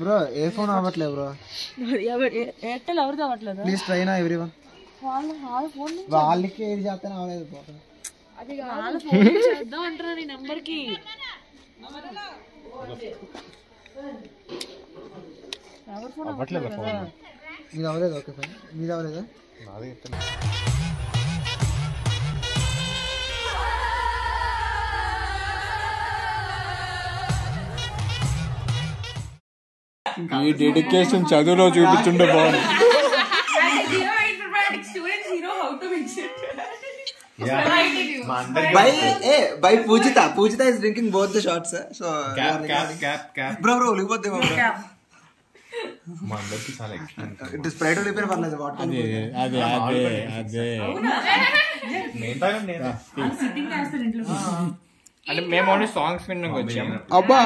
Bro ఏ phone అవ్వట్లేదు bro. Airtel ఎవరిది అవ్వట్లేదు. ప్లీజ్ ట్రై నా ఎవ్రీవన్. వాళ్ళకి ఏది చేస్తాను అవ్వలేదు. వాళ్ళ ఫోన్ చేద్దాం అంటారా నీ నెంబర్ కి. మీది అవ్వలేదు. Okay fine. మీది అవ్వలేదా? ఈ డెడికేషన్ చదువులో చూపించుంటే బాగుంది. By Pujita is drinking both the shots, so bro ఉలిగిపోద్ది bro. మా అందరికి చాలా ఎక్స్పీరియన్స్. ఇట్ స్ప్రైట్ రిపేర్ పర్లేదు వాటర్. అదే అంటే మేము ఓన్లీ సాంగ్స్ విన్నాక వచ్చాము. అబ్బా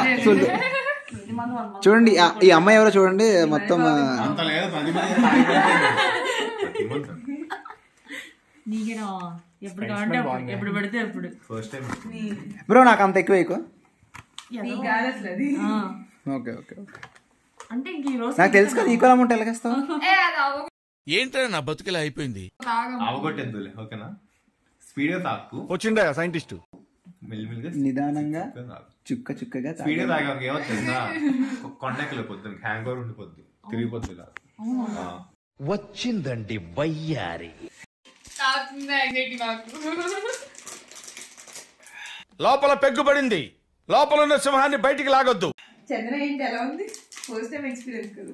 చూడండి ఈ అమ్మాయి ఎవరో చూడండి. మొత్తం అంత లేదు 10 మంది ఎప్పుడు పెడితే ఎప్పుడు. ఫస్ట్ టైం బ్రో నాకు అంత ఎక్కువ ఎక్కువ. ఓకే ఓకే ఓకే అంటే ఇంక ఈ రోజు నాకు తెలుసు కదా ఈక్వల్ అమౌంట్ ఎలాగేస్తావు. ఏంట్రా నా బతుకులా అయిపోయింది. అవగొట్టేద్దులే ఓకేనా. స్పీడ్ గా తాకు. వచ్చిండా సైంటిస్ట్. మెల్లిమెల్లిగా నిదానంగా చుక్క చుక్కగా స్పీడ్ గా తాగా ఏమవుతుందా కొండెక్కలే పొద్దున్న హ్యాంగ్ ఓవర్ ఉండిపోద్దు తిరిగిపోద్దు ఇలా. వచ్చిందండి వయ్యారి. లోపల పెగ్గుపడింది. లోపల ఉన్న సింహాన్ని బయటికి లాగొద్దు. చంద్ర ఏంటి ఎలా ఉంది? ఫస్ట్ టైం ఎక్స్పీరియన్స్ కదా.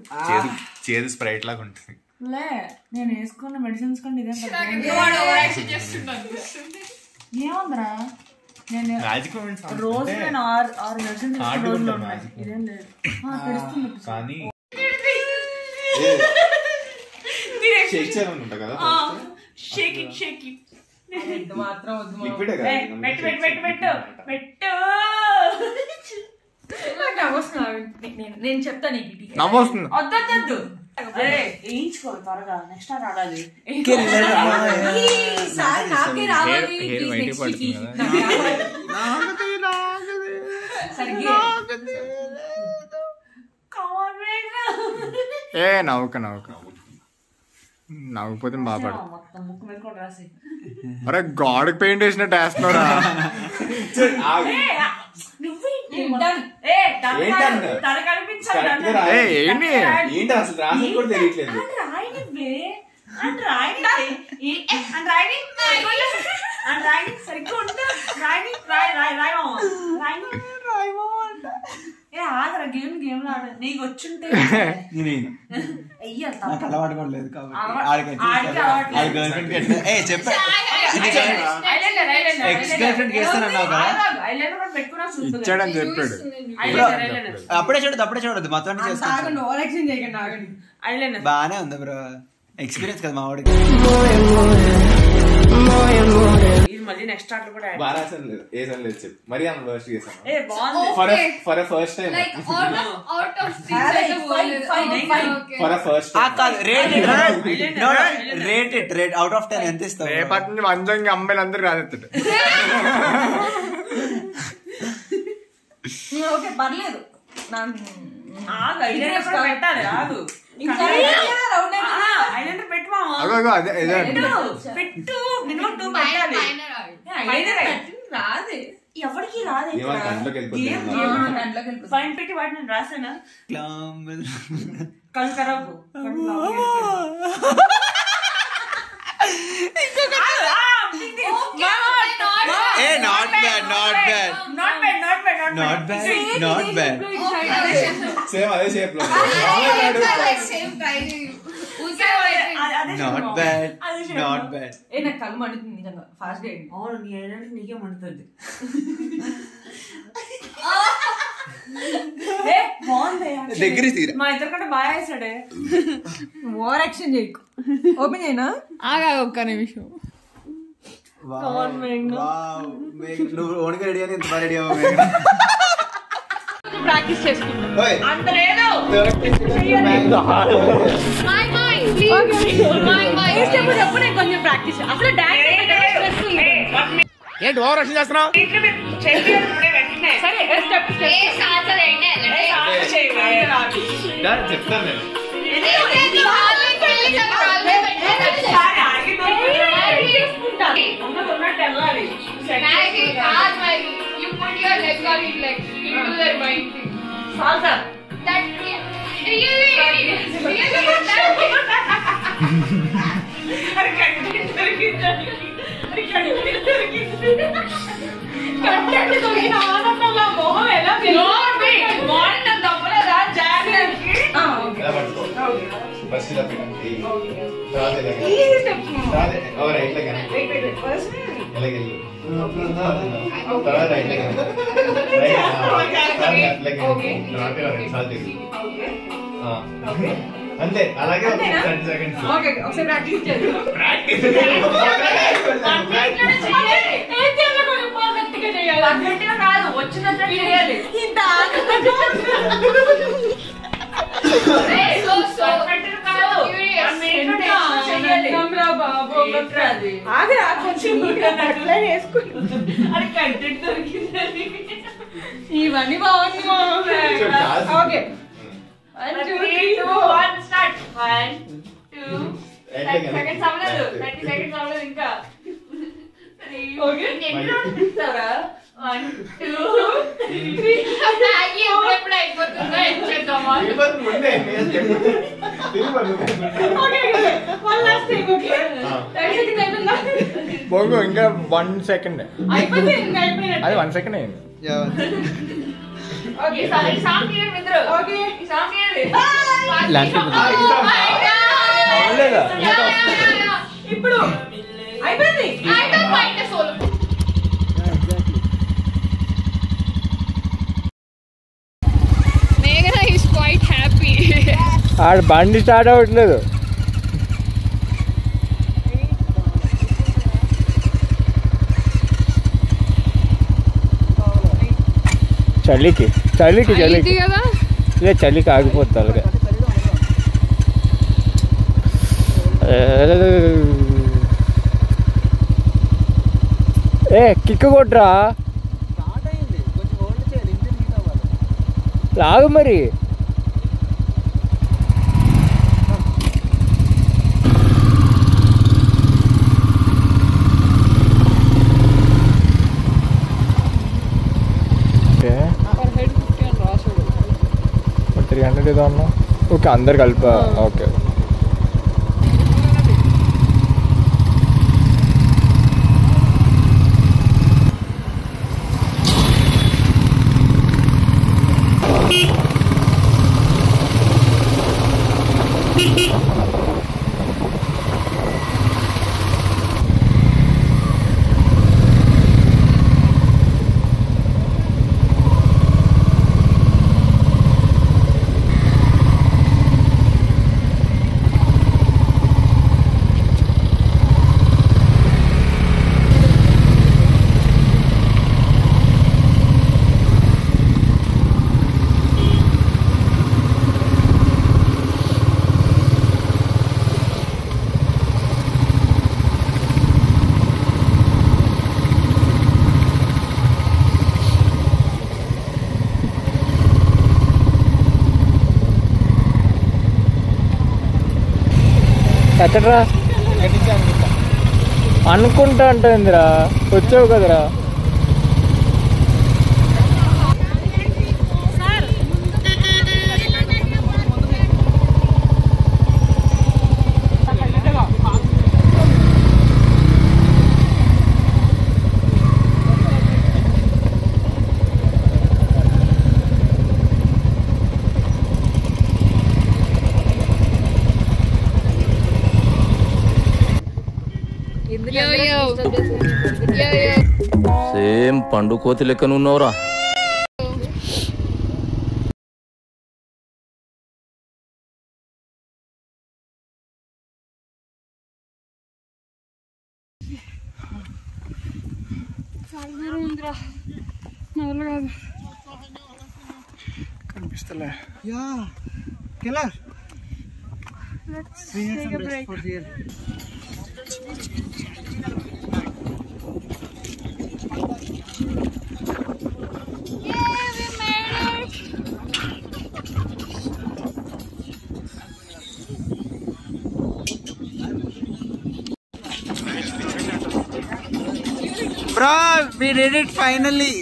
చేదు స్ప్రైట్ లాగా ఉంటుంది. లే నేను వేసుకున్న మెడిసిన్స్ కంటే ఇదే ఏముందిరా. నేను రోజు నేను 6 మెడిసిన్స్ రోజులో ఉన్నాయి. ఇదేం లేదు కానీ షేక్ చేయడం ఉంటా కదా. మాత్రం నేను చెప్తా నీకు. వద్దొద్దు వేయించుకోవాలి త్వరగా. నెక్స్ట్ టైం రావాలి. నాకే రావాలి. ఏ నవ్వుక నవ్వుకపోతే బాగా. మొత్తం ముక్కు మీద కూడా రాసి. అరే గాడ్కి పెయింట్ వేసినట్టు వేస్తున్నారా. ఏంటి అసలు రాసి కూడా తెలియట్లేదు. గేమ్ నీకు వచ్చుంటే నాకు అలవాటు కూడా లేదు కాబట్టి చెప్పా ఎక్స్ గర్ల్ ఫ్రెండ్ చేస్తానన్నావు కదా. ఇచ్చాడని చెప్పాడు. అప్పుడే చూడద్దు మొత్తం బానే ఉంది బ్రో. ఎక్స్పీరియన్స్ కదా మా వాడికి. మళ్ళీ నెక్స్ట్ ఆర్డర్ కూడా బాగా లేదు ఏదని లేదు చెప్పు. మరి అంత వర్స్ట్ చేసాను for first time. For first rate out of 10 ఎంత ఇస్తావు? రేపటి నుంచి వంజంగా అమ్మాయిలు అందరూ రాదెత్తాడు. ఓకే పర్లేదు. పెట్టాలి రాదు. పెట్టు మినిమం 2 పెట్టాలి. రాదు ఎవరికి రాదు. ఫైన్ పెట్టి వాటి నేను రాసానా కళ్ళు ఖరాబు. సేమ్ అదే షేప్ లో. Not bad. నాకు కళ్ళు మండుతుంది నిజంగా ఫాస్ట్ గా. అవును నీ ఏంటంటే నీకే మండుతుంది. దగ్గర మా ఇద్దరు కంటే బాగా వేసాడే. ఓవర్ యాక్షన్ చేయకు. ఓపెన్ చేయనా? ఆగా ఒక్క నిమిషం. నువ్వు ఓన్గా రెడీ అని ఎంత బాగా రెడీ అవ్వ. ప్రాక్టీస్ చేసుకుంటా. అంత లేదు. చెప్పు నేను కొంచెం ప్రాక్టీస్ అసలు డాన్స్ ఏంటి ఓవర్ యాక్షన్ చేస్తున్నావు? సరే చెప్తాను నేను. బస్ ఇలా పెట్టండి. అంతే అలాగే 30 సెకండ్స్ ఇవన్నీ బాగుంది. ఓకే 1 2 3 2 1 స్టార్ట్ 1 2 30 సెకండ్స్ అవ్వలేదు 30 సెకండ్స్ అవ్వలేదు ఇంకా 3 ఓకే ఎట్లా 1 2 3 ఆగి ఎప్పుడు అయిపోతుందో ఎంచేద్దామా okay one last thing okay 30 seconds అయిపోయిందా బోంగో ఇంకా 1 సెకండ్ అయిపోయింది ఇంకా అయిపోయింది అది 1 సెకండ్ అయింది ఓకే సారీ సాంగ్ చేయండి మిత్రులు ఓకే ఈ సాంగ్ చేయండి ఇప్పుడు అయిపోయింది అయిపోయింది సోలో మేఘనా ఈస్ క్వైట్ హ్యాపీ ఆడ బండి స్టార్ట్ అవ్వట్లేదు చలికి చలికి చలికి ఇదే చలికి ఆగిపోద్ది అలాగే కిక్ కొట్రా లాగు మరి ఏదో అన్నా ఓకే అందరు కలిప ఓకే ఎక్కడరా అనుకుంటా అంటుందిరా వచ్చావు కదరా సేమ్ పండు కోతి లెక్కన ఉన్నావురా. కనిపిస్తలే యా killer let's take a break. Bro, we did it finally.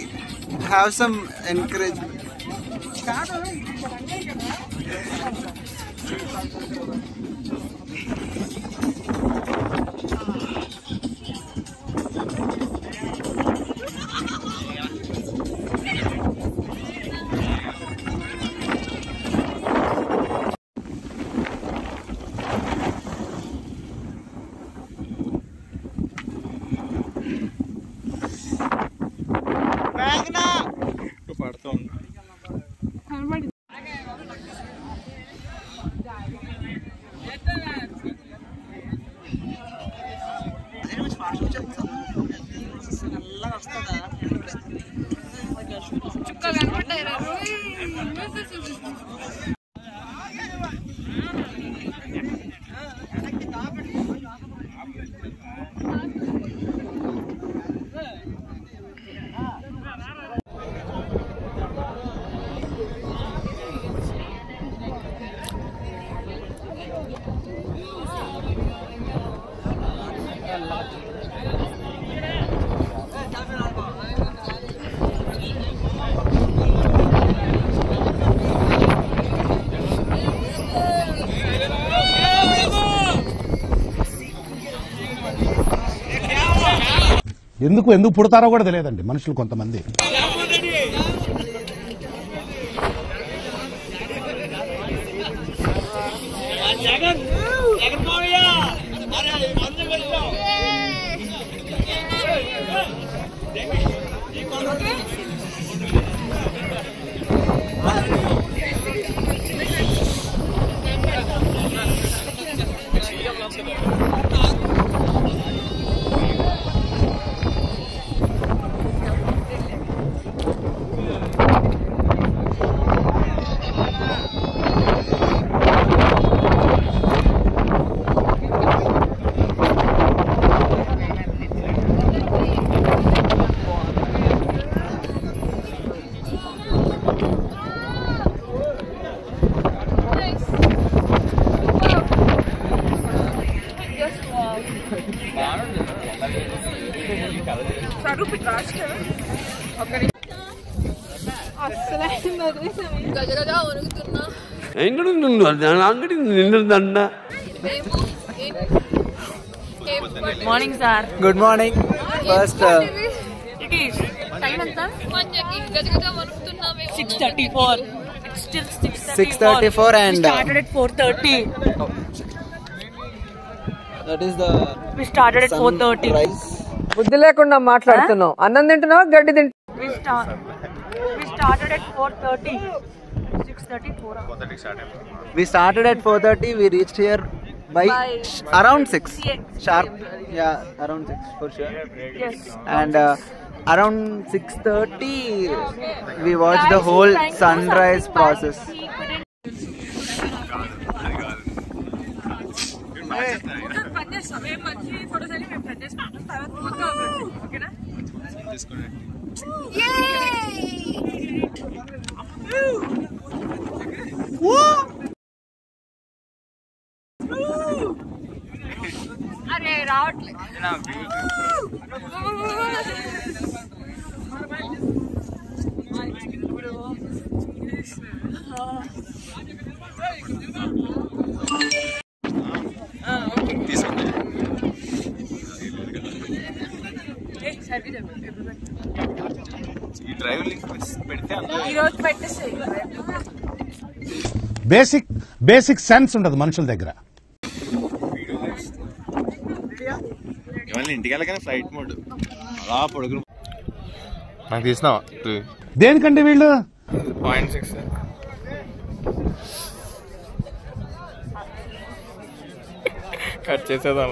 Have some encouragement. ఎందుకు పుడతారో కూడా తెలియదండి మనుషులు కొంతమంది. Morning, sir. Good morning. First, It is time anta 6:34. It's still 6:34 and we started at 4:30. that is the. We started at 4:30. బుద్ధి లేకుండా మాట్లాడుతున్నావు. అన్నం తింటున్నావా గడ్డి తింటున్నావా? We started at 4:30. 6:34. We started at 4:30. We reached here by around 6 sharp. Yeah, around 6 for sure. Yes. And around 6:30 we watched the whole sunrise process. అరే రావట్లేదు. Basic sense ఉండదు మనుషుల దగ్గర. ఇంటికి వెళ్ళగానే ఫ్లైట్ మోడ్ అలా పొడుగు నాకు తీసినావా దేనికంటే వీళ్ళు 0.6 కట్ చేసేదా?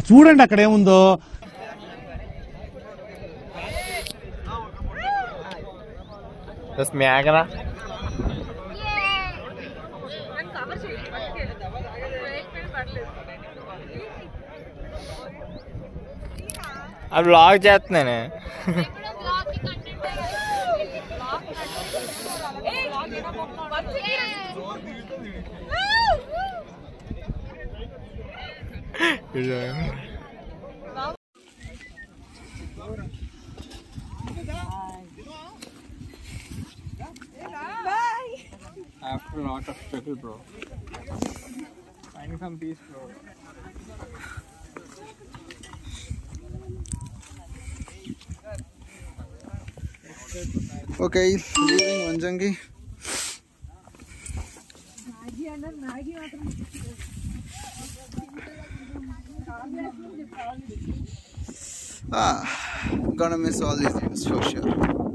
చూడండి అక్కడ ఏముందో. మేఘనా అది blog చేస్తున్నానే. After a lot of struggle, bro. Finding some peace, bro. Okay, leaving Vanjangi. Gonna miss all these views for sure.